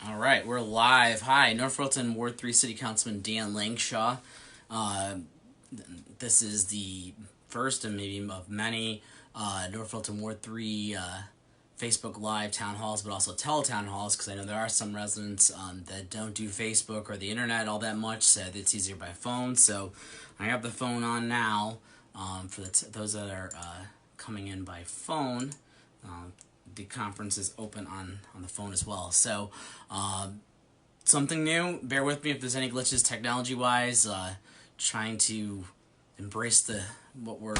All right, we're live. Hi, North Royalton Ward 3 City Councilman Dan Langshaw. Uh, this is the first and maybe of many North Royalton Ward 3 Facebook Live town halls, but also town halls, because I know there are some residents that don't do Facebook or the internet all that much, so it's easier by phone. So I have the phone on now for those that are coming in by phone. The conference is open on the phone as well. So something new, bear with me if there's any glitches technology-wise. Trying to embrace what we're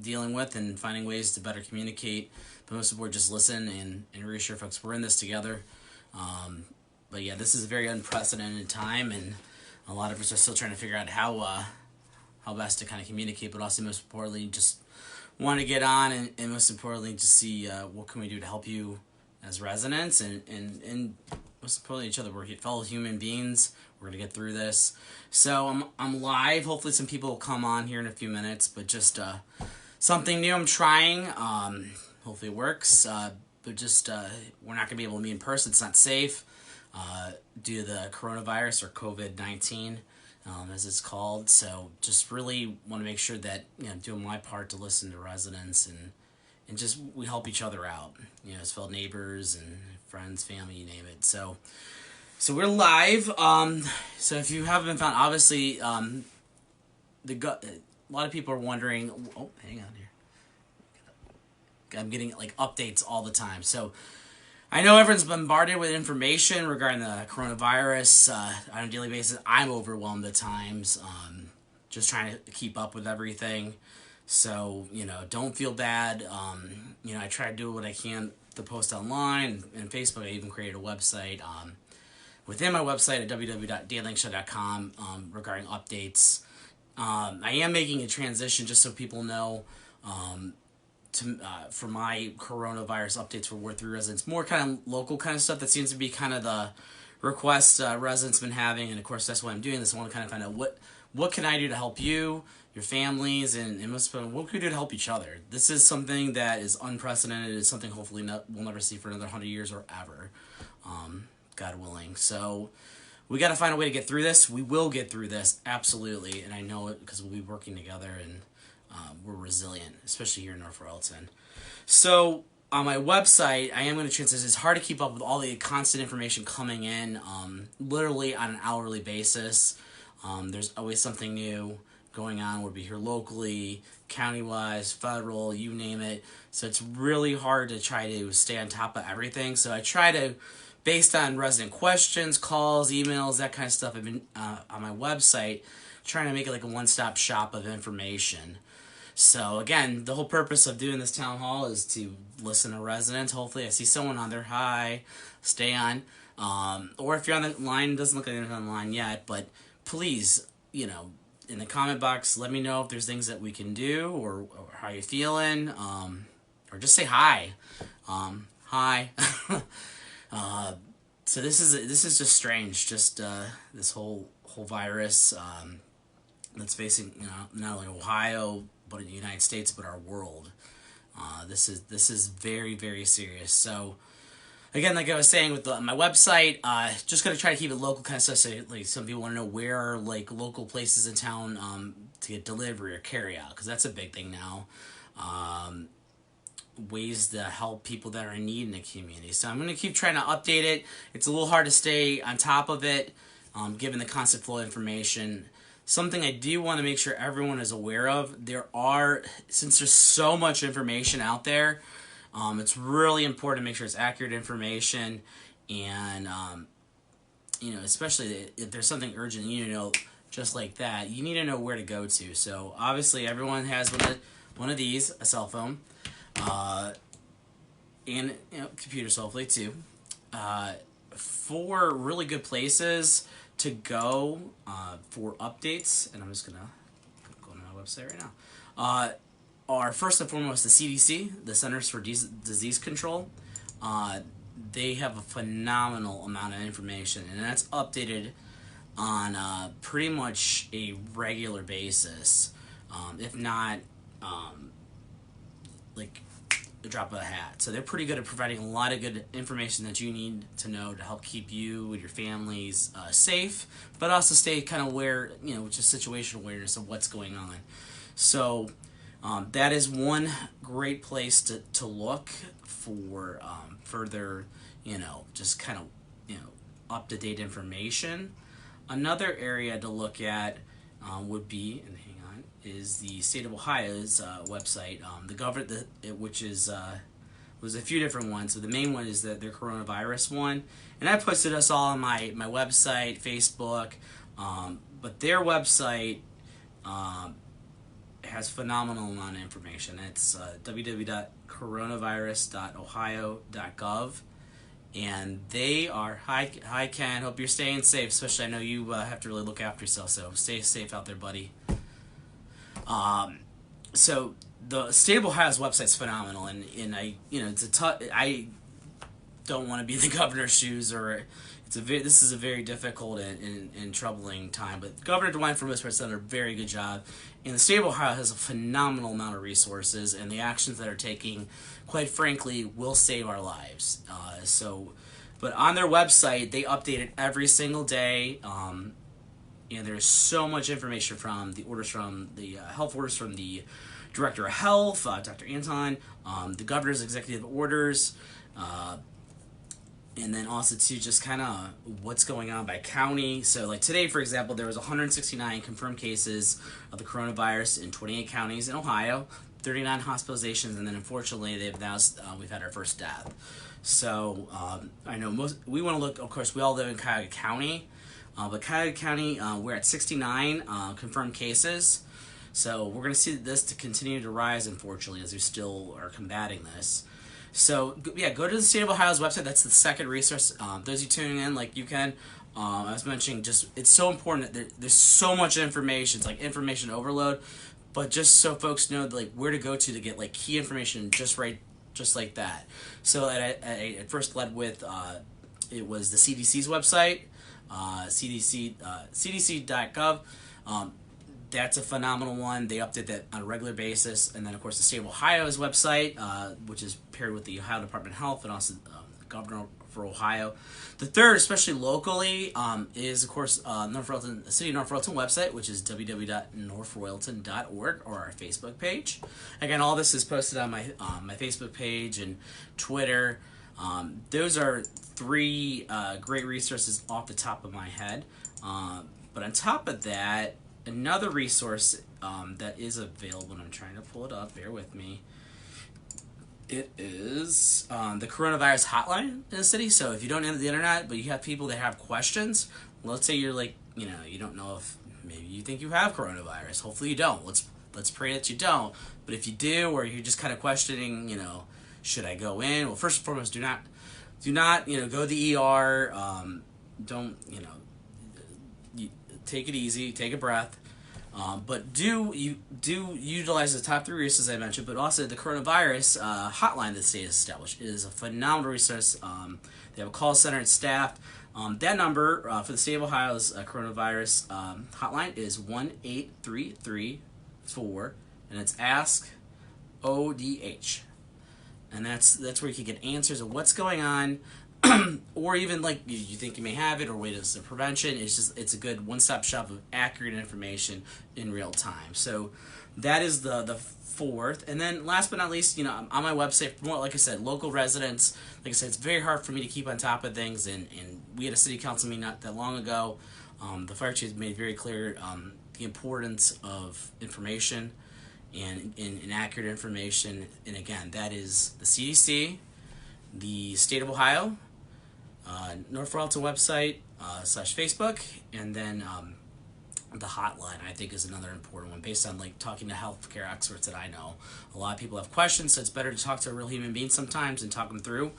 dealing with and finding ways to better communicate. But most of all, just listen and reassure folks we're in this together. But yeah, this is a very unprecedented time, and a lot of us are still trying to figure out how best to kind of communicate, but also most importantly, just want to get on and most importantly, just see what can we do to help you as residents and most importantly each other. We're fellow human beings. We're gonna get through this. So I'm live. Hopefully some people will come on here in a few minutes, but just something new I'm trying. Hopefully it works. But just we're not gonna be able to meet in person. It's not safe due to the coronavirus or COVID-19. As it's called. So just really want to make sure that, doing my part to listen to residents and just we help each other out, as fellow neighbors and friends, family, you name it. So we're live. So if you haven't been found, obviously, a lot of people are wondering. Oh, hang on here. I'm getting like updates all the time. So I know everyone's bombarded with information regarding the coronavirus on a daily basis. I'm overwhelmed at times, just trying to keep up with everything. So, don't feel bad. I try to do what I can to post online and Facebook. I even created a website within my website at www.danlangshaw.com regarding updates. I am making a transition just so people know. For my coronavirus updates for Ward 3 residents, more kind of local kind of stuff. That seems to be kind of the request residents been having, and of course that's why I'm doing this. I want to kind of find out what can I do to help you, your families, and most of what can we do to help each other. This is something that is unprecedented. It's something hopefully we'll never see for another 100 years or ever, God willing. So we got to find a way to get through this. We will get through this, absolutely, and I know it because we'll be working together and we're resilient, especially here in North Royalton. So on my website, I am going to transition. It's hard to keep up with all the constant information coming in, literally on an hourly basis. There's always something new going on. We'll be here locally, county-wise, federal, you name it. So it's really hard to try to stay on top of everything. So I try to, based on resident questions, calls, emails, that kind of stuff, I've been on my website trying to make it like a one-stop shop of information. So again, the whole purpose of doing this town hall is to listen to residents. Hopefully I see someone on there. Hi, stay on. Or if you're on the line, it doesn't look like you're on the line yet, but please, in the comment box, let me know if there's things that we can do or how you're feeling, or just say hi. Hi. So this is just strange, just this whole virus that's facing not only Ohio but in the United States, but our world. This is very, very serious. So again, like I was saying with my website, just gonna try to keep it local kind of stuff. So like some people want to know where are like local places in town to get delivery or carry out, because that's a big thing now. Ways to help people that are in need in the community. So I'm gonna keep trying to update it. It's a little hard to stay on top of it, given the constant flow of information. Something I do want to make sure everyone is aware of, since there's so much information out there, it's really important to make sure it's accurate information, and especially if there's something urgent, just like that, you need to know where to go to. So obviously everyone has one of these, a cell phone, and computers hopefully too. 4 really good places to go for updates, and I'm just gonna go to my website right now, are first and foremost the CDC, the Centers for Disease Control. They have a phenomenal amount of information, and that's updated on pretty much a regular basis, if not like drop of a hat. So they're pretty good at providing a lot of good information that you need to know to help keep you and your families safe, but also stay kind of aware, just situational awareness of what's going on. So that is one great place to look for further, just kind of, up-to-date information. Another area to look at would be, and hang on, is the state of Ohio's website. The government, which is was a few different ones. So the main one is their coronavirus one, and I posted us all on my website, Facebook. But their website has phenomenal amount of information. It's www.coronavirus.ohio.gov. And they are, hi Ken, hope you're staying safe, especially I know you have to really look after yourself, so stay safe out there, buddy. So the state of Ohio's website's phenomenal, and I, it's a tough, I don't want to be in the governor's shoes, or this is a very difficult and troubling time, but Governor DeWine, for most part, has done a very good job, and the state of Ohio has a phenomenal amount of resources, and the actions that are taking, quite frankly, will save our lives. But on their website, they update it every single day, and there's so much information from the orders from the health orders from the Director of Health, Dr. Anton, the governor's executive orders, and then also to just kind of what's going on by county. So like today, for example, there was 169 confirmed cases of the coronavirus in 28 counties in Ohio, 39 hospitalizations, and then unfortunately we've had our first death. So I know we want to look, of course, we all live in Cuyahoga County, but Cuyahoga County, we're at 69 confirmed cases. So we're going to see this to continue to rise, unfortunately, as we still are combating this. So yeah, go to the state of Ohio's website. That's the second resource. Those of you tuning in, like you can, I was mentioning, it's so important that there's so much information. It's like information overload, but just so folks know like where to go to get like key information just like that. So I first led with it was the CDC's website, cdc.gov. That's a phenomenal one. They update that on a regular basis. And then, of course, the state of Ohio's website, which is paired with the Ohio Department of Health and also the governor for Ohio. The third, especially locally, is, of course, the City of North Royalton website, which is www.northroyalton.org, or our Facebook page. Again, all this is posted on my Facebook page and Twitter. Those are three great resources off the top of my head. But on top of that, another resource that is available, and I'm trying to pull it up, bear with me, it is the coronavirus hotline in the city. So if you don't know the internet, but you have people that have questions, let's say you're like, you don't know if maybe you think you have coronavirus. Hopefully you don't. Let's pray that you don't. But if you do, or you're just kind of questioning, should I go in? Well, first and foremost, do not, go to the ER. Don't, take it easy, take a breath. But do utilize the top three resources I mentioned, but also the coronavirus hotline that the state has established is a phenomenal resource. They have a call center and staff. That number for the state of Ohio's coronavirus hotline is 1-8334, and it's Ask ODH, and that's where you can get answers of what's going on. Or even like you think you may have it, or ways of prevention. It's a good one-stop shop of accurate information in real time. So that is the fourth. And then last but not least, on my website, more like I said, local residents. Like I said, it's very hard for me to keep on top of things. And we had a city council meeting not that long ago. The fire chief made very clear the importance of information and accurate information. And again, that is the CDC, the state of Ohio, North Royalton website / Facebook, and then the hotline, I think, is another important one based on like talking to healthcare experts that I know. A lot of people have questions, so it's better to talk to a real human being sometimes and talk them through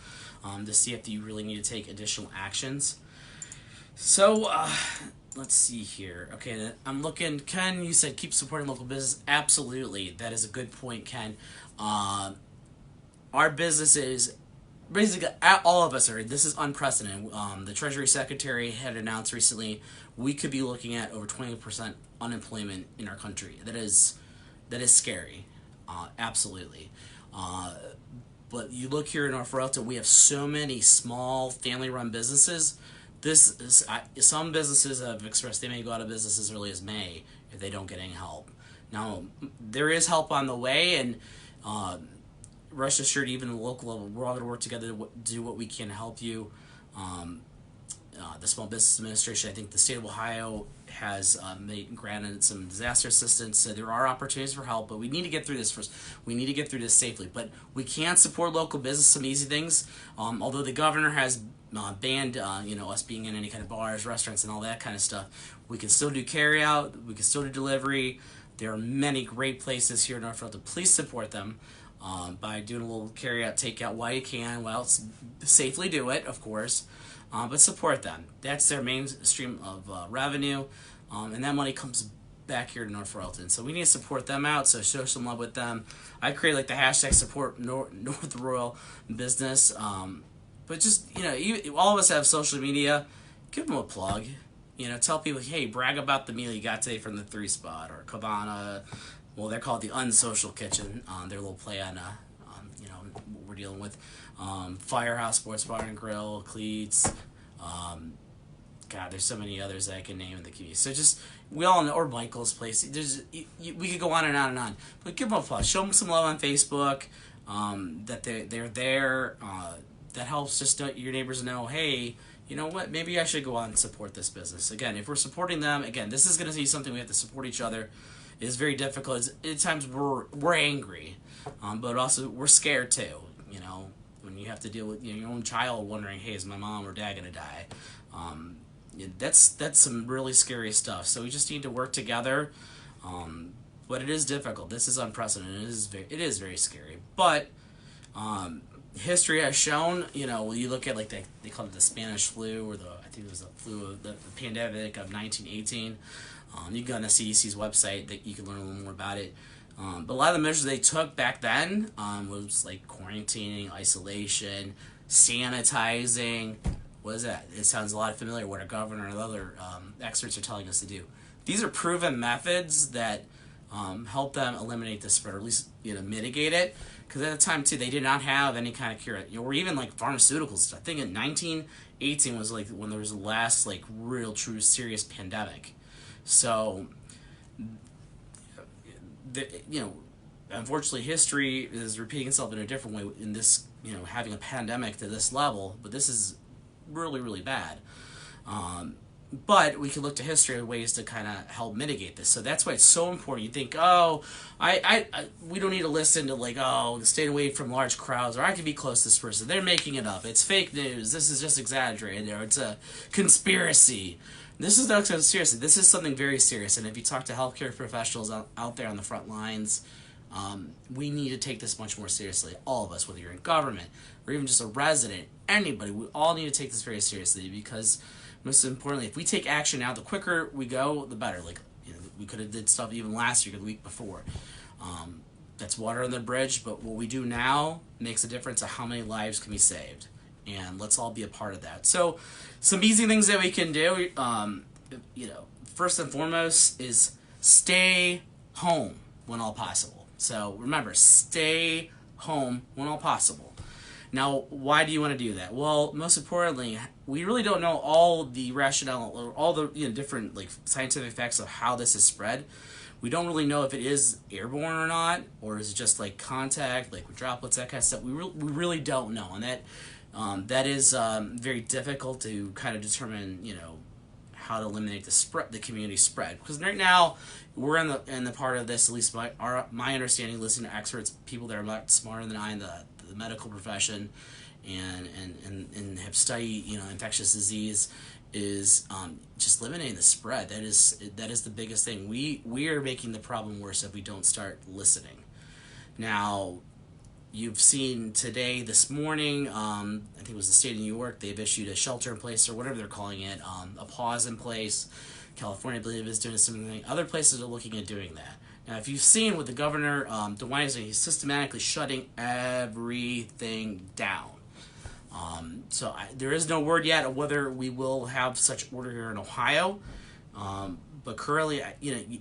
to see if you really need to take additional actions. So let's see here. Okay, I'm looking. Ken, you said keep supporting local business. Absolutely, that is a good point, Ken. Our businesses, basically, all of us are. This is unprecedented. The Treasury Secretary had announced recently we could be looking at over 20% unemployment in our country. That is scary. Absolutely. But you look here in North Royalton, we have so many small family-run businesses. Some businesses have expressed they may go out of business as early as May if they don't get any help. Now, there is help on the way, and rest assured, even at the local level, we're all going to work together to do what we can to help you. The Small Business Administration, I think the state of Ohio has granted some disaster assistance, so there are opportunities for help, but we need to get through this first. We need to get through this safely, but we can support local business, some easy things, although the governor has banned us being in any kind of bars, restaurants, and all that kind of stuff. We can still do carry out, we can still do delivery. There are many great places here in North Royalton. Please support them by doing a little carry out, take out while you can, safely do it, of course. But support them. That's their main stream of revenue, and that money comes back here to North Royalton. So we need to support them out, so show some love with them. I create like the hashtag support North Royal business. But just, all of us have social media. Give them a plug. Tell people, hey, brag about the meal you got today from the 3 Spot or Cabana. Well, they're called the Unsocial Kitchen. Their little play on what we're dealing with. Firehouse Sports Bar and Grill, Cleats. There's so many others that I can name in the community. So just, we all know, or Michael's Place. We could go on and on and on. But give them a plug. Show them some love on Facebook. That they're there. That helps just your neighbors know, hey, you know what, maybe I should go out and support this business. Again, if we're supporting them, this is going to be something we have to support each other. It is very difficult. At times we're angry, but also we're scared too. When you have to deal with your own child wondering, hey, is my mom or dad going to die? That's some really scary stuff. So we just need to work together. But it is difficult. This is unprecedented. It is very scary. But history has shown, when you look at they call it the Spanish flu, or I think it was the pandemic of 1918. You can go on the CDC's website that you can learn a little more about it. But a lot of the measures they took back then was like quarantining, isolation, sanitizing. What is that? It sounds a lot familiar what our governor and other experts are telling us to do. These are proven methods that help them eliminate the spread, or at least mitigate it. Because at the time too, they did not have any kind of cure, or even like pharmaceuticals. I think in 1918 was like when there was the last real, true, serious pandemic. So, unfortunately, history is repeating itself in a different way in this, having a pandemic to this level, but this is really, really bad. But we can look to history of ways to kind of help mitigate this. So that's why it's so important. You think, we don't need to listen to stay away from large crowds, or I can be close to this person. They're making it up. It's fake news. This is just exaggerated, or it's a conspiracy. This is not conspiracy. This is something very serious. And if you talk to healthcare professionals out there on the front lines, we need to take this much more seriously. All of us, whether you're in government or even just a resident, anybody, we all need to take this very seriously, because most importantly, if we take action now, the quicker we go, the better. We could have did stuff even last week or the week before. That's water on the bridge, but what we do now makes a difference of how many lives can be saved. And let's all be a part of that. So some easy things that we can do, first and foremost is stay home when all possible. So remember, stay home when all possible. Now, why do you want to do that? Well, most importantly, we really don't know all the rationale or all the different scientific facts of how this is spread. We don't really know if it is airborne or not, or is it just contact, with droplets, that kind of stuff. We really don't know, and that is very difficult to kind of determine, how to eliminate the community spread. Because right now we're in the part of this, at least my understanding, listening to experts, people that are much smarter than I in the medical profession, and have studied infectious disease, is just eliminating the spread. That is the biggest thing. We are making the problem worse if we don't start listening. Now, you've seen today, this morning, I think it was the state of New York, they've issued a shelter in place, or whatever they're calling it, a pause in place. California, I believe, is doing something. Other places are looking at doing that. Now, if you've seen what the governor, DeWine, is doing, he's systematically shutting everything down. So there is no word yet of whether we will have such order here in Ohio. But currently,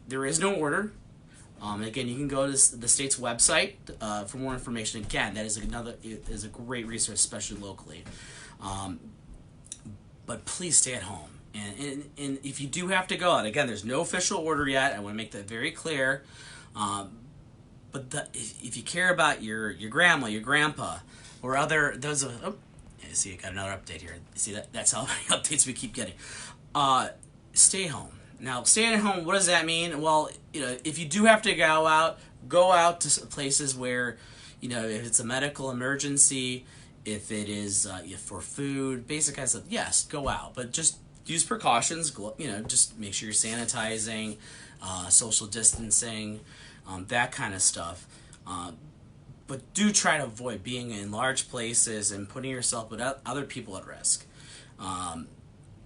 there is no order. Again, you can go to the state's website for more information. Again, that is a great resource, especially locally. But please stay at home. And if you do have to go out, again, there's no official order yet. I want to make that very clear. But if you care about your grandma, your grandpa, or other those of see, I got another update here. See that's how many updates we keep getting. Stay home. Now, staying at home, what does that mean? Well, if you do have to go out to places where, if it's a medical emergency, if it is for food, basic kind of stuff, yes, go out. But just use precautions, just make sure you're sanitizing, social distancing, that kind of stuff. But do try to avoid being in large places and putting yourself with other people at risk. A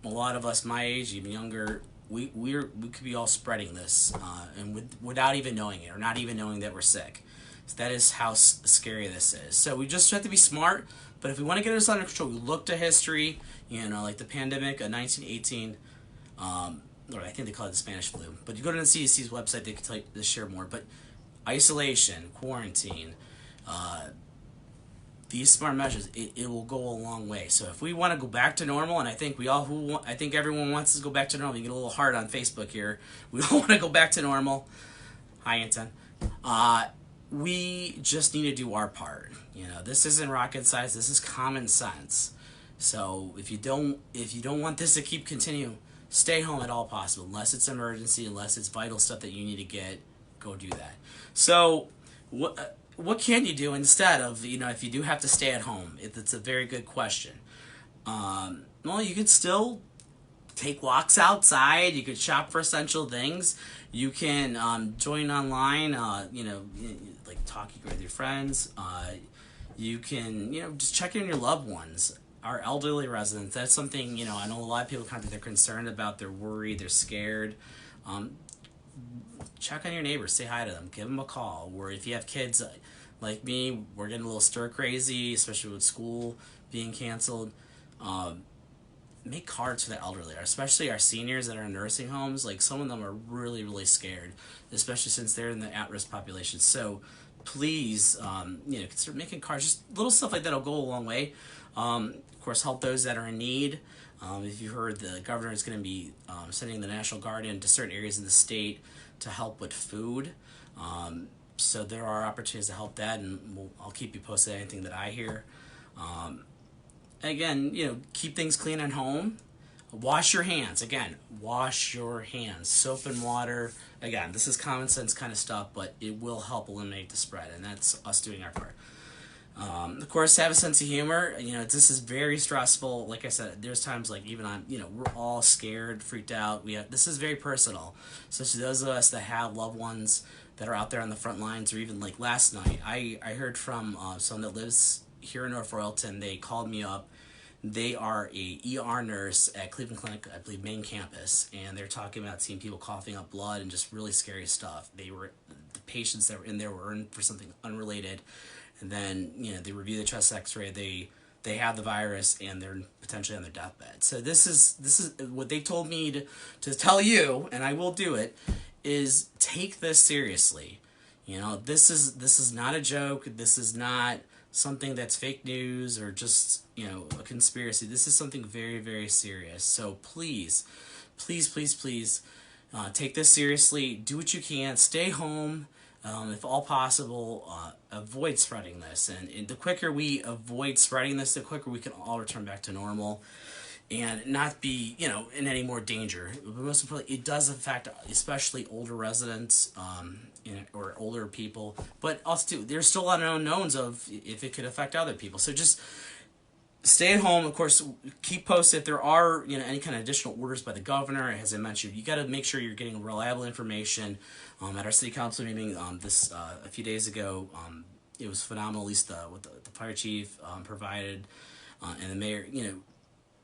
lot of us my age, even younger, we could be all spreading this and without even knowing it or not even knowing that we're sick. So that is how scary this is. So we just have to be smart. But if we want to get this under control, we look to history, like the pandemic of 1918, or I think they call it the Spanish flu. But you go to the CDC's website, they can tell you to share more. But isolation, quarantine, these smart measures, it will go a long way. So if we want to go back to normal, and I think I think everyone wants to go back to normal. You get a little hard on Facebook here. We all want to go back to normal. Hi, Anton. We just need to do our part. This isn't rocket science. This is common sense. So if you don't want this to keep continuing, stay home at all possible, unless it's emergency, unless it's vital stuff that you need to get. Go do that. So what can you do instead of if you do have to stay at home? It's a very good question. Well, you could still take walks outside. You could shop for essential things. You can join online. Like talking with your friends. You can just check in on your loved ones. Our elderly residents. That's something I know a lot of people they're concerned about. They're worried. They're scared. Check on your neighbors. Say hi to them. Give them a call. Or if you have kids like me, we're getting a little stir crazy, especially with school being canceled. Make cards for the elderly, especially our seniors that are in nursing homes. Like some of them are really, really scared, especially since they're in the at-risk population. So please, consider making cards. Just little stuff like that will go a long way. Of course, help those that are in need. If you heard, the governor is going to be sending the National Guard into certain areas of the state to help with food. So there are opportunities to help that, and I'll keep you posted on anything that I hear. Again, keep things clean at home. Wash your hands. Again, wash your hands. Soap and water. Again, this is common sense kind of stuff, but it will help eliminate the spread, and that's us doing our part. Of course, have a sense of humor. This is very stressful. Like I said, there's times like even we're all scared, freaked out. This is very personal, especially those of us that have loved ones that are out there on the front lines, or even like last night, I heard from someone that lives here in North Royalton. They called me up. They are a ER nurse at Cleveland Clinic, I believe, main campus, and they're talking about seeing people coughing up blood and just really scary stuff. The patients that were in there were in for something unrelated, and then they review the chest X-ray. They have the virus and they're potentially on their deathbed. So this is what they told me to tell you, and I will do it. Is take this seriously. This is not a joke. This is not something that's fake news or just a conspiracy. This is something very, very serious. So please take this seriously. Do what you can. Stay home, if all possible. Avoid spreading this, and the quicker we avoid spreading this, the quicker we can all return back to normal and not be in any more danger. But most importantly, it does affect especially older residents, or older people, but also too, there's still a lot of unknowns of if it could affect other people. So just stay at home. Of course, keep posted if there are any kind of additional orders by the governor. As I mentioned, you got to make sure you're getting reliable information. At our city council meeting a few days ago, it was phenomenal. At least what the fire chief provided, and the mayor.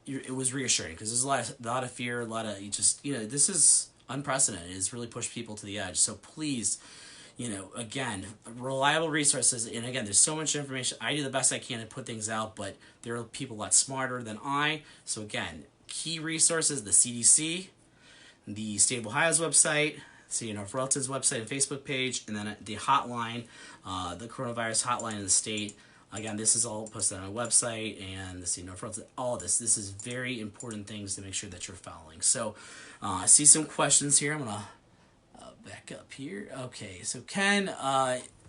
It was reassuring because there's a lot of fear, a lot of this is unprecedented. It's really pushed people to the edge. So please, again, reliable resources. And again, there's so much information. I do the best I can to put things out, but there are people a lot smarter than I. So again, key resources: the CDC, the State of Ohio's website, City of North Royalton's website and Facebook page, and then the hotline, the coronavirus hotline in the state. Again, this is all posted on our website and the City of North Royalton. All of this. This is very important things to make sure that you're following. So, I see some questions here. I'm gonna back up here. Okay, so Ken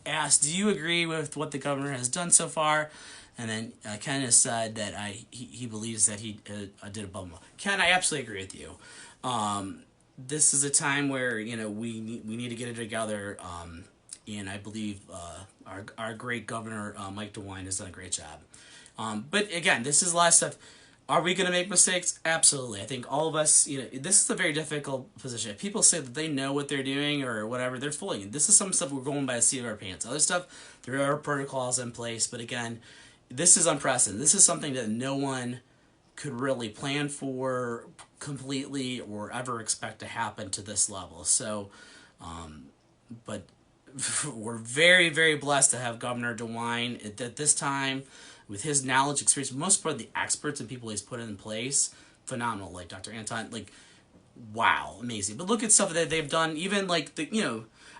asked, "Do you agree with what the governor has done so far?" And then Ken has said that he believes that he did above and beyond. Ken, I absolutely agree with you. This is a time where we need to get it together, and I believe our great governor Mike DeWine has done a great job. But again, this is a lot of stuff. Are we going to make mistakes? Absolutely. I think all of us, this is a very difficult position. If people say that they know what they're doing or whatever, they're fooling. This is some stuff we're going by the seat of our pants. Other stuff, there are protocols in place. But again, this is unprecedented. This is something that no one could really plan for completely or ever expect to happen to this level. So, but we're very, very blessed to have Governor DeWine at this time, with his knowledge, experience, most part of the experts and people he's put in place, phenomenal. Like Dr. Anton, like, wow, amazing. But look at stuff that they've done, even like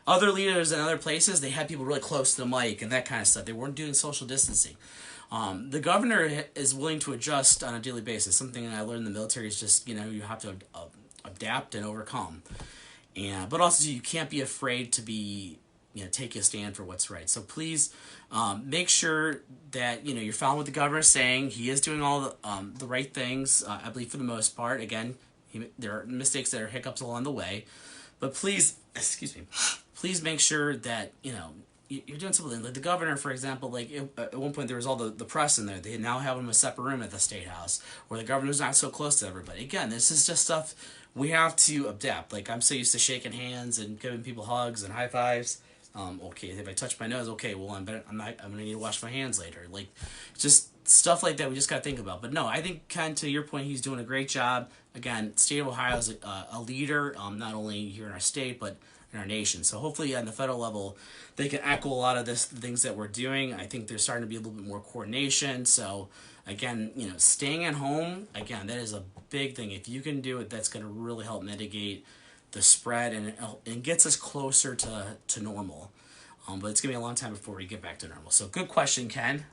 other leaders in other places, they had people really close to the mic and that kind of stuff. They weren't doing social distancing. The governor is willing to adjust on a daily basis. Something that I learned in the military is just, you have to adapt and overcome. But also you can't be afraid to be, take a stand for what's right. So please make sure that, you're following what the governor is saying. He is doing all the right things, I believe, for the most part. Again, there are mistakes, there are hiccups along the way. But please, please make sure that, you're doing something. Like the governor, for example, like at one point there was all the press in there. They now have him in a separate room at the State House where the governor's not so close to everybody. Again, this is just stuff we have to adapt. Like I'm so used to shaking hands and giving people hugs and high fives. Okay, if I touch my nose, okay, well I'm gonna need to wash my hands later. Like, just stuff like that we just gotta think about. But no, I think Ken, to your point, he's doing a great job. Again, state of Ohio is a leader, not only here in our state but in our nation. So hopefully on the federal level, they can echo a lot of the things that we're doing. I think there's starting to be a little bit more coordination. So again, staying at home, again, that is a big thing. If you can do it, that's going to really help mitigate the spread and gets us closer to normal. But it's going to be a long time before we get back to normal. So good question, Ken.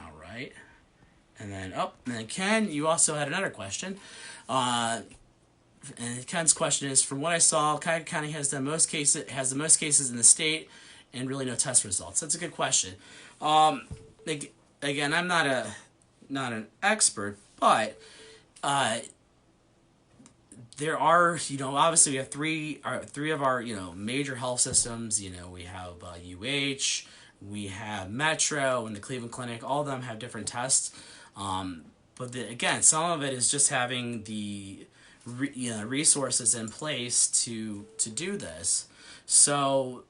All right. And then Ken, you also had another question. And Ken's question is, from what I saw, Cuyahoga County has the most cases in the state, and really no test results. That's a good question. Again, I'm not an expert, but there are, obviously we have three of our major health systems. We have UH, we have Metro, and the Cleveland Clinic. All of them have different tests. But again, some of it is just having the resources in place to do this. So,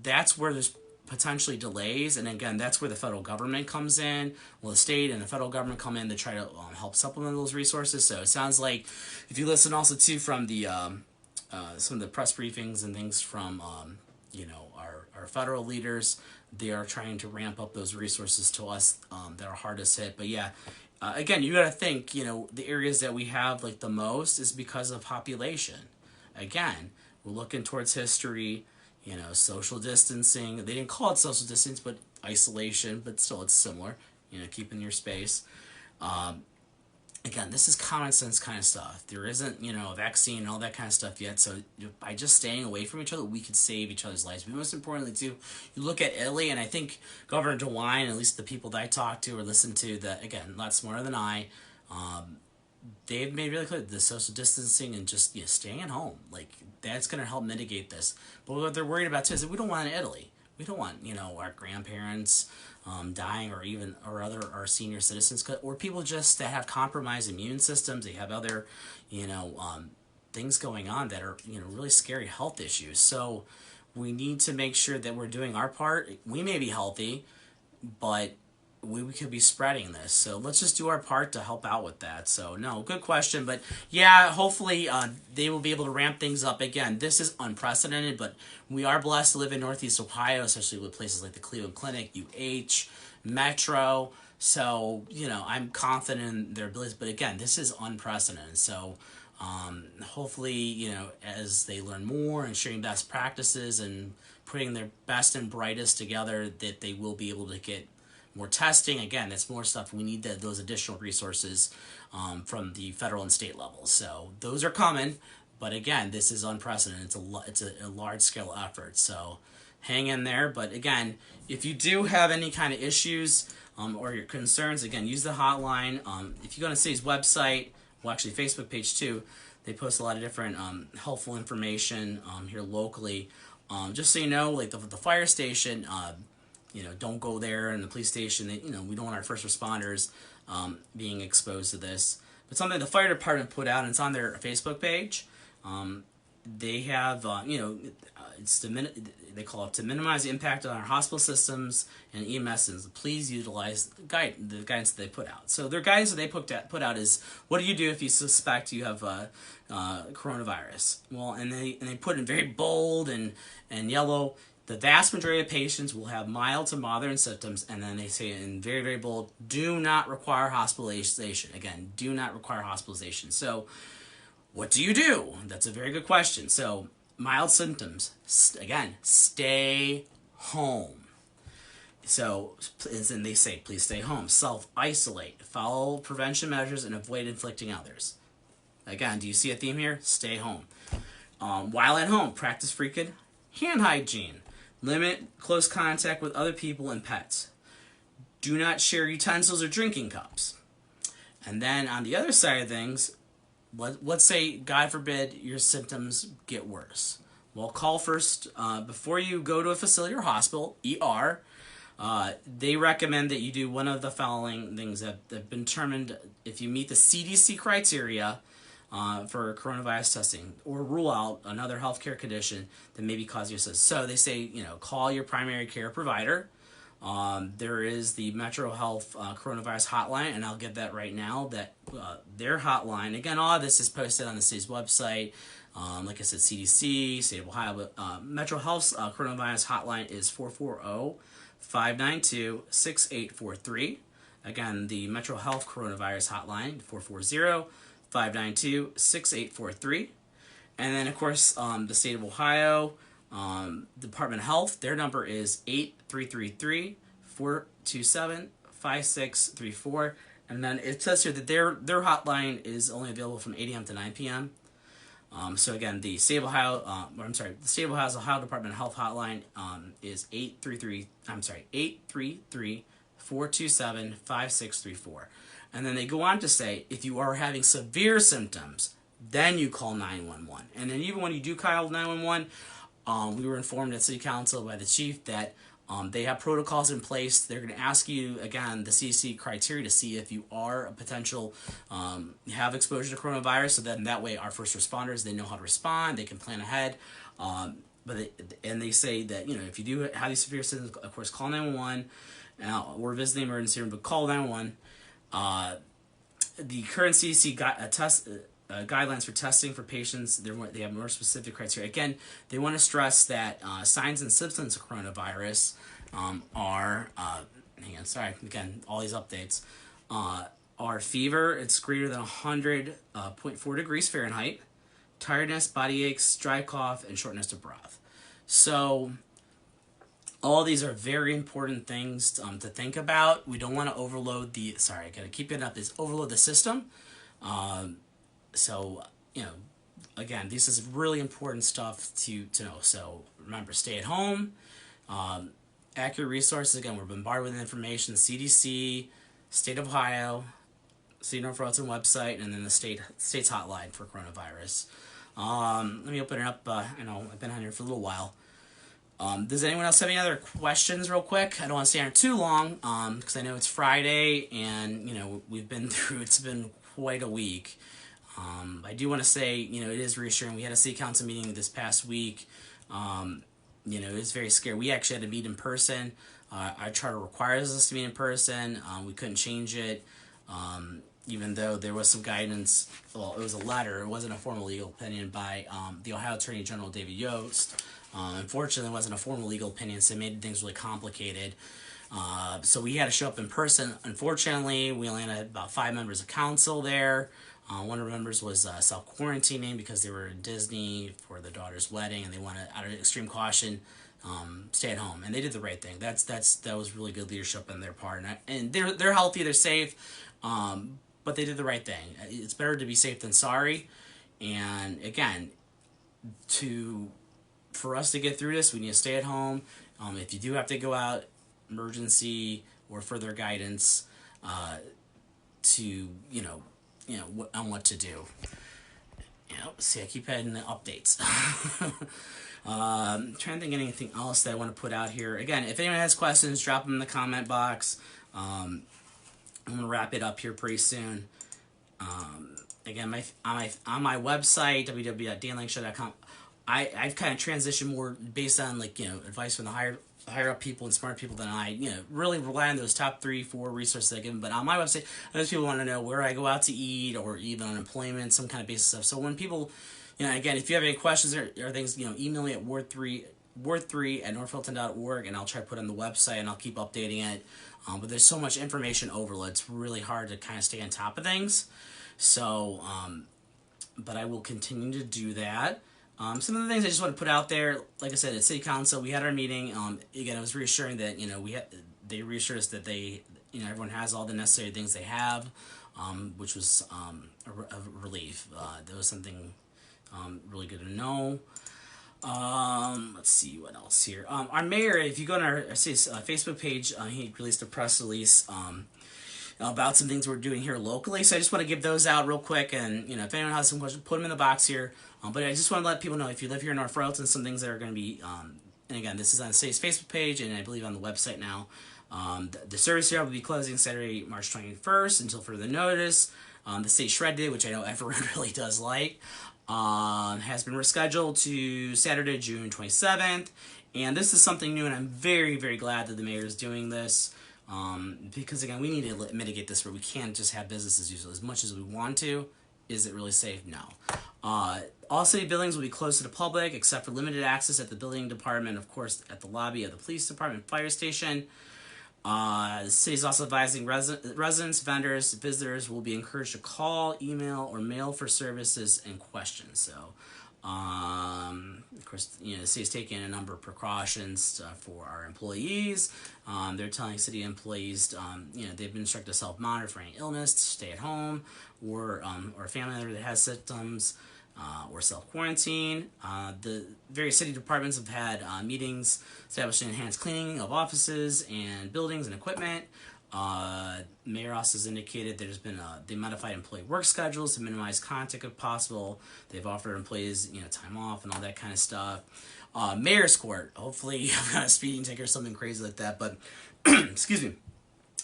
that's where there's potentially delays, and again, that's where the federal government comes in. Well, the state and the federal government come in to try to help supplement those resources. So it sounds like, if you listen also too from the some of the press briefings and things from our federal leaders, they are trying to ramp up those resources to us that are hardest hit. But yeah. Again, you got to think, the areas that we have like the most is because of population. Again, we're looking towards history, social distancing. They didn't call it social distance, but isolation, but still it's similar, keeping your space. Again, this is common sense kind of stuff. There isn't, a vaccine and all that kind of stuff yet. So by just staying away from each other, we could save each other's lives. But most importantly, too, you look at Italy, and I think Governor DeWine, at least the people that I talked to or listened to, that, again, a lot smarter than I, they've made really clear the social distancing and just staying at home. Like, that's going to help mitigate this. But what they're worried about, too, is that we don't want in Italy. We don't want, our grandparents dying, or our senior citizens, or people just that have compromised immune systems. They have other, things going on that are, really scary health issues. So we need to make sure that we're doing our part. We may be healthy, but we could be spreading this. So let's just do our part to help out with that. So no, good question. But yeah, hopefully they will be able to ramp things up. Again, this is unprecedented, but we are blessed to live in Northeast Ohio, especially with places like the Cleveland Clinic, UH, Metro. So, I'm confident in their abilities. But again, this is unprecedented. So Hopefully, as they learn more and sharing best practices and putting their best and brightest together, that they will be able to get more testing. Again, it's more stuff. We need those additional resources from the federal and state levels. So those are coming. But again, this is unprecedented. It's a large-scale effort. So hang in there. But again, if you do have any kind of issues or your concerns, again, use the hotline. If you go on the city's website, well, actually Facebook page too, they post a lot of different helpful information here locally. Just so you know, like the fire station, don't go there, and the police station. We don't want our first responders being exposed to this. But something the fire department put out, and it's on their Facebook page. They have, they call it to minimize the impact on our hospital systems and EMS systems. Please utilize the guidance that they put out. So their guidance that they put out is, what do you do if you suspect you have coronavirus? Well, and they put in very bold and yellow. The vast majority of patients will have mild to moderate symptoms, and then they say in very, very bold, do not require hospitalization. Again, do not require hospitalization. So what do you do? That's a very good question. So mild symptoms, again, stay home. So, and they say, please stay home. Self-isolate. Follow prevention measures and avoid inflicting others. Again, do you see a theme here? Stay home. While at home, practice frequent hand hygiene. Limit close contact with other people and pets. Do not share utensils or drinking cups. And then on the other side of things, let's say, God forbid, your symptoms get worse. Well, call first before you go to a facility or hospital, ER. They recommend that you do one of the following things that have been determined if you meet the CDC criteria for coronavirus testing, or rule out another healthcare condition that may be causing your symptoms. So they say, call your primary care provider. There is the Metro Health coronavirus hotline, and I'll get that right now, that their hotline, again, all of this is posted on the city's website. Like I said, CDC, State of Ohio, but Metro Health's coronavirus hotline is 440-592-6843. Again, the Metro Health coronavirus hotline, 440-592-6843. And then, of course, the State of Ohio Department of Health, their number is 833-427-5634. And then it says here that their hotline is only available from 8 a.m. to 9 p.m. So again, the State of Ohio, the State of Ohio's Ohio Department of Health hotline is 833-427-5634. And then they go on to say, if you are having severe symptoms, then you call 911. And then even when you do call 911, we were informed at City Council by the chief that they have protocols in place. They're going to ask you, again, the CDC criteria to see if you are a potential, have exposure to coronavirus. So then that way our first responders, they know how to respond. They can plan ahead. And they say that, if you do have these severe symptoms, of course, call 911 or visit the emergency room, but call 911. The current CDC guidelines for testing for patients, they have more specific criteria. Again, they want to stress that signs and symptoms of coronavirus are, again, all these updates, are fever, it's greater than 100.4 degrees Fahrenheit, tiredness, body aches, dry cough, and shortness of breath. So all these are very important things to think about. We don't want to overload overload the system. So, again, this is really important stuff to know. So remember, stay at home. Accurate resources. Again, we're bombarded with information. The CDC, State of Ohio, City of North Royalton website, and then the state's hotline for coronavirus. Let me open it up. I know I've been on here for a little while. Does anyone else have any other questions real quick? I don't want to stay on too long because I know it's Friday and, we've been through, it's been quite a week. I do want to say, it is reassuring. We had a city council meeting this past week. It was very scary. We actually had to meet in person. Our charter requires us to meet in person. We couldn't change it, even though there was some guidance. Well, it was a letter. It wasn't a formal legal opinion by the Ohio Attorney General David Yost. Unfortunately, it wasn't a formal legal opinion, so it made things really complicated. So we had to show up in person. Unfortunately, we only had about 5 members of council there. One of the members was self-quarantining because they were in Disney for their daughter's wedding, and they wanted, out of extreme caution, stay at home, and they did the right thing. That was really good leadership on their part, and they're healthy, they're safe, but they did the right thing. It's better to be safe than sorry, and again, for us to get through this, we need to stay at home. If you do have to go out, emergency or further guidance, to on what to do. See, I keep adding the updates. Trying to think of anything else that I want to put out here. Again, if anyone has questions, drop them in the comment box. I'm gonna wrap it up here pretty soon. Again, on my website, www.danlangshow.com, I've kind of transitioned more based on advice from the higher up people and smarter people than I, really rely on those top 3-4 resources I give them. But on my website, those people want to know where I go out to eat, or even unemployment, some kind of basic stuff. So when people, again, if you have any questions or things, email me at ward3@northalton.org, and I'll try to put it on the website, and I'll keep updating it. But there's so much information overload; it's really hard to kind of stay on top of things. So, but I will continue to do that. Some of the things I just want to put out there, like I said, at City Council, we had our meeting. Again, it was reassuring that, they reassured us that everyone has all the necessary things they have, which was a relief. That was something really good to know. Let's see what else here. Our mayor, if you go on our Facebook page, he released a press release about some things we're doing here locally. So I just want to give those out real quick, and if anyone has some questions, put them in the box here. But I just want to let people know, if you live here in North Royalton, some things that are going to be, and again, this is on the city's Facebook page, and I believe on the website now. The service here will be closing Saturday, March 21st until further notice. The state shred day, which I know everyone really does like, has been rescheduled to Saturday, June 27th. And this is something new, and I'm very, very glad that the mayor is doing this. Because again, we need to mitigate this, where we can't just have business as usual. As much as we want to, is it really safe? No. All city buildings will be closed to the public, except for limited access at the building department, of course, at the lobby of the police department, fire station. The city is also advising residents, vendors, visitors will be encouraged to call, email, or mail for services and questions. So, of course, the city is taking a number of precautions for our employees. They're telling city employees, they've been instructed to self-monitor for any illness, to stay at home, or a family member that has symptoms, or self-quarantine. The various city departments have had meetings establishing enhanced cleaning of offices and buildings and equipment. Mayor also has indicated there's been they modified employee work schedules to minimize contact if possible. They've offered employees time off and all that kind of stuff. Mayor's Court, hopefully I've got a speeding ticket or something crazy like that, but excuse me.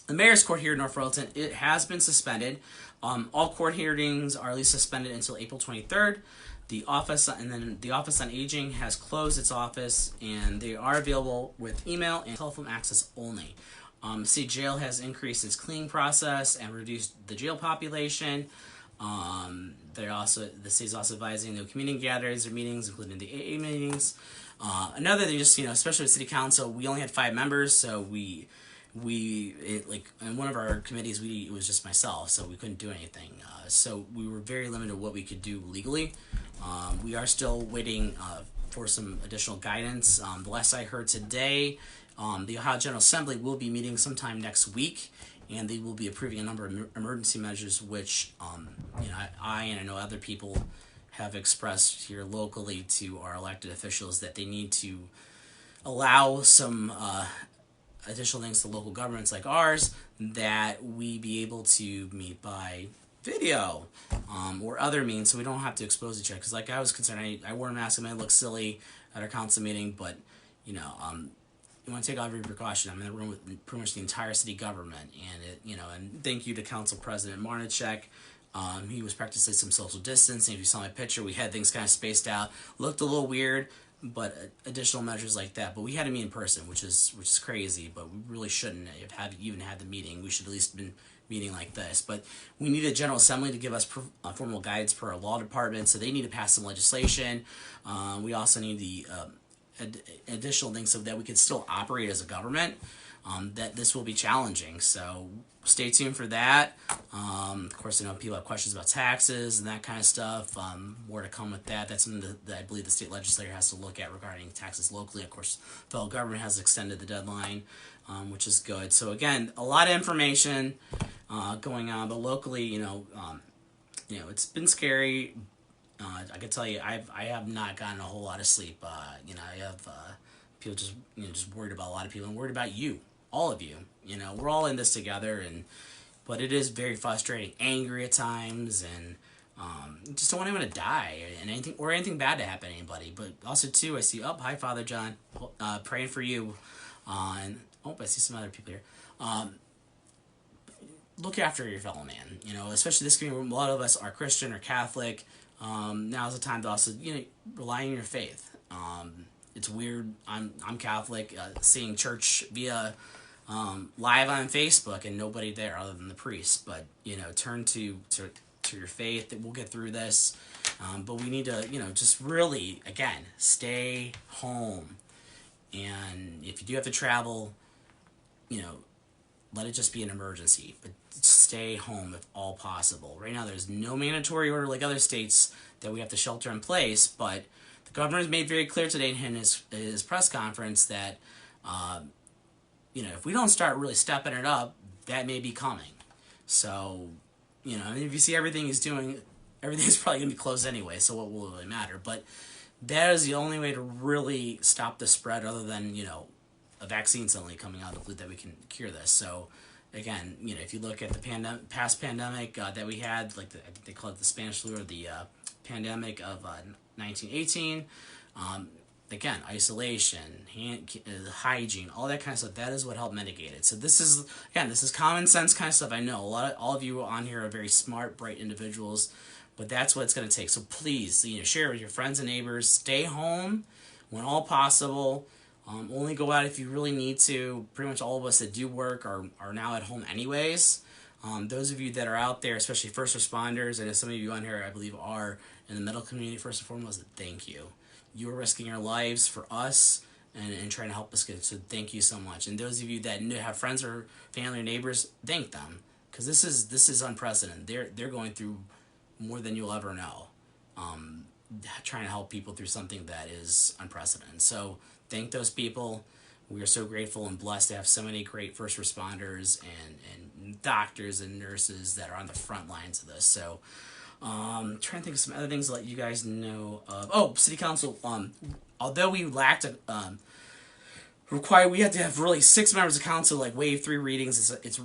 The Mayor's Court here in North Royalton, it has been suspended. All court hearings are at least suspended until April 23rd. The Office on Aging has closed its office, and they are available with email and telephone access only. City Jail has increased its cleaning process and reduced the jail population. The city is also advising no community gatherings or meetings, including the AA meetings. Another thing, just especially with City Council, we only had 5 members, so in one of our committees, it was just myself, so we couldn't do anything. So we were very limited what we could do legally. We are still waiting for some additional guidance. The last I heard today, the Ohio General Assembly will be meeting sometime next week, and they will be approving a number of emergency measures, which I and I know other people have expressed here locally to our elected officials that they need to allow some additional things to local governments like ours, that we be able to meet by video or other means, so we don't have to expose each other. Because I was concerned, I wore a mask, and I look silly at our council meeting, but you want to take every precaution. I'm in the room with pretty much the entire city government, and and thank you to Council President Marnichek. He was practicing some social distancing. If you saw my picture, we had things kind of spaced out. Looked a little weird, but additional measures like that. But we had to meet in person, which is crazy. But we really shouldn't have even had the meeting. We should at least been meeting like this. But we need a General Assembly to give us formal guidance per our law department. So they need to pass some legislation. We also need the additional things so that we can still operate as a government. that this will be challenging. So stay tuned for that. Of course, I know people have questions about taxes and that kind of stuff. More to come with that. That's something that I believe the state legislature has to look at regarding taxes locally. Of course, the federal government has extended the deadline, which is good. So again, a lot of information going on, but locally, it's been scary. I can tell you, I have not gotten a whole lot of sleep. I have people just worried about a lot of people and worried about you, all of you. We're all in this together, but it is very frustrating, angry at times, and just don't want anyone to die and anything bad to happen to anybody. But also too, I see, hi Father John, praying for you, and I see some other people here. Look after your fellow man. Especially this community. A lot of us are Christian or Catholic. Now's the time to also rely on your faith. It's weird. I'm Catholic. Seeing church via live on Facebook and nobody there other than the priest. But turn to your faith. That we'll get through this. But we need to just really again stay home. And if you do have to travel, let it just be an emergency. But stay home if all possible. Right now, there's no mandatory order like other states that we have to shelter in place. But the governor has made very clear today in his press conference that if we don't start really stepping it up, that may be coming. So, if you see everything he's doing, everything's probably going to be closed anyway, so what will it really matter? But that is the only way to really stop the spread other than, a vaccine suddenly coming out of the blue that we can cure this. So, again, if you look at the past pandemic that we had, I think they call it the Spanish flu or the pandemic of 1918, again, isolation, hygiene, all that kind of stuff, that is what helped mitigate it. So this is common sense kind of stuff. I know all of you on here are very smart, bright individuals, but that's what it's going to take. So please, share with your friends and neighbors. Stay home when all possible. Only go out if you really need to. Pretty much all of us that do work are now at home anyways. Those of you that are out there, especially first responders, and some of you on here I believe are in the medical community, first and foremost, thank you. You are risking your lives for us and trying to help us get. So thank you so much. And those of you that have friends or family or neighbors, thank them, because this is unprecedented. They're going through more than you'll ever know. Trying to help people through something that is unprecedented. So thank those people. We are so grateful and blessed to have so many great first responders and doctors and nurses that are on the front lines of this. So trying to think of some other things to let you guys know of. City Council, although we lacked we had to have really 6 members of council waive 3 readings. It's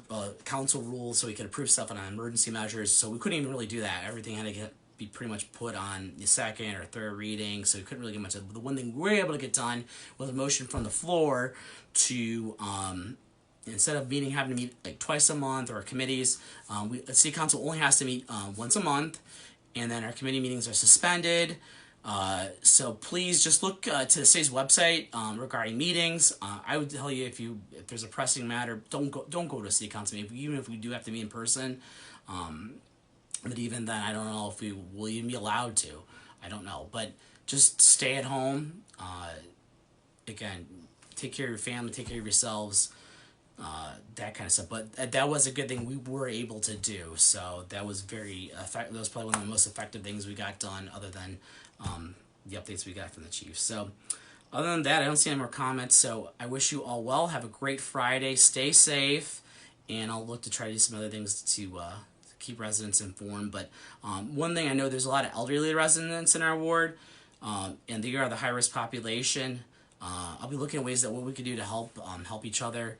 council rules, so we could approve stuff on emergency measures. So we couldn't even really do that. Everything had to be pretty much put on the second or third reading, so we couldn't really get much. The one thing we were able to get done was a motion from the floor to instead of having to meet twice a month, or committees, City Council only has to meet once a month, and then our committee meetings are suspended. So please just look to the city's website regarding meetings. I would tell you if there's a pressing matter, don't go to a City Council meeting, even if we do have to meet in person. But even then, I don't know if we will even be allowed to. I don't know. But just stay at home. Again, take care of your family, take care of yourselves, that kind of stuff. But that was a good thing we were able to do. So that was very effective. That was probably one of the most effective things we got done, other than the updates we got from the chief. So other than that, I don't see any more comments. So I wish you all well. Have a great Friday. Stay safe. And I'll look to try to do some other things to keep residents informed. But one thing I know, there's a lot of elderly residents in our ward, and they are the high-risk population. I'll be looking at ways that what we could do to help each other,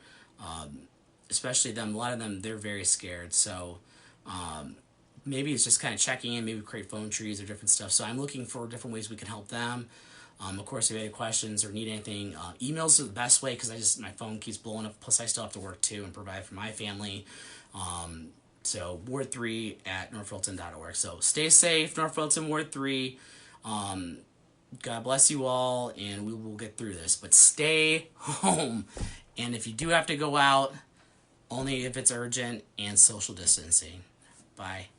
especially them. A lot of them, they're very scared. So maybe it's just kind of checking in, maybe create phone trees or different stuff. So I'm looking for different ways we can help them. Of course, if you have any questions or need anything, emails are the best way, because my phone keeps blowing up. Plus, I still have to work too and provide for my family. So Ward3 at northroyalton.org. So stay safe, North Royalton Ward 3. God bless you all, and we will get through this. But stay home. And if you do have to go out, only if it's urgent, and social distancing. Bye.